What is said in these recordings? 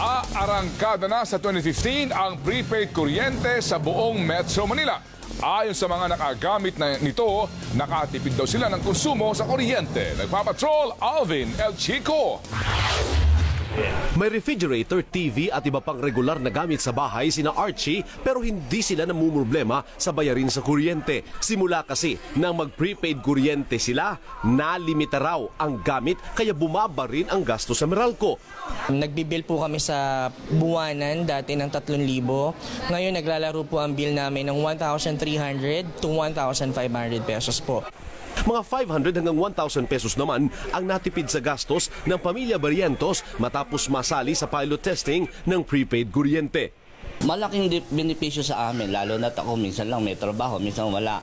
Aarangkada na sa 2015 ang prepaid kuryente sa buong Metro Manila. Ayon sa mga nakagamit nito, nakatipid daw sila ng konsumo sa kuryente. Nagpapatrol, Alvin El Chico. May refrigerator, TV at iba pang regular na gamit sa bahay sina Archie pero hindi sila namumroblema sa bayarin sa kuryente. Simula kasi nang mag-prepaid kuryente sila, nalimita raw ang gamit kaya bumaba rin ang gasto sa Meralco. Nagbibill po kami sa buwanan dati ng 3,000. Ngayon naglalaro po ang bill namin ng 1,300 to 1,500 pesos po. Mga 500 hanggang 1,000 pesos naman ang natipid sa gastos ng pamilya Barrientos matapos masali sa pilot testing ng prepaid kuryente. Malaking benepisyo sa amin, lalo na ako minsan lang may trabaho, minsan wala.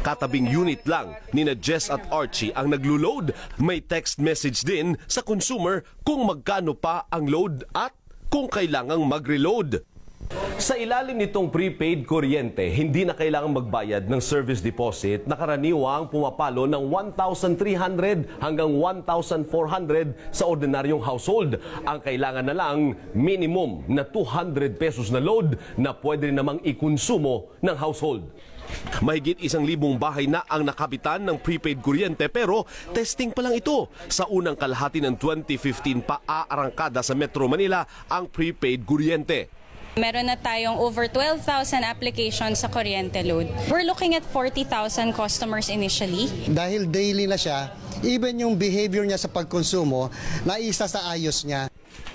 Katabing unit lang ni Jess at Archie ang naglo-load. May text message din sa consumer kung magkano pa ang load at kung kailangang mag-reload. Sa ilalim nitong prepaid kuryente, hindi na kailangang magbayad ng service deposit na karaniwang pumapalo ng 1,300 hanggang 1,400 sa ordinaryong household. Ang kailangan na lang minimum na 200 pesos na load na pwede namang ikonsumo ng household. Mahigit 1,000 bahay na ang nakapitan ng prepaid kuryente pero testing pa lang ito. Sa unang kalahati ng 2015 pa aarangkada sa Metro Manila ang prepaid kuryente. Meron na tayong over 12,000 applications sa kuryente load. We're looking at 40,000 customers initially. Dahil daily na siya, even yung behavior niya sa pagkonsumo, naisa sa ayos niya.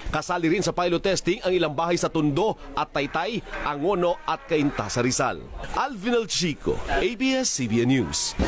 Kasali rin sa pilot testing ang ilang bahay sa Tondo at Taytay, Angono at Cainta sa Rizal. Alvin El Chico, ABS-CBN News.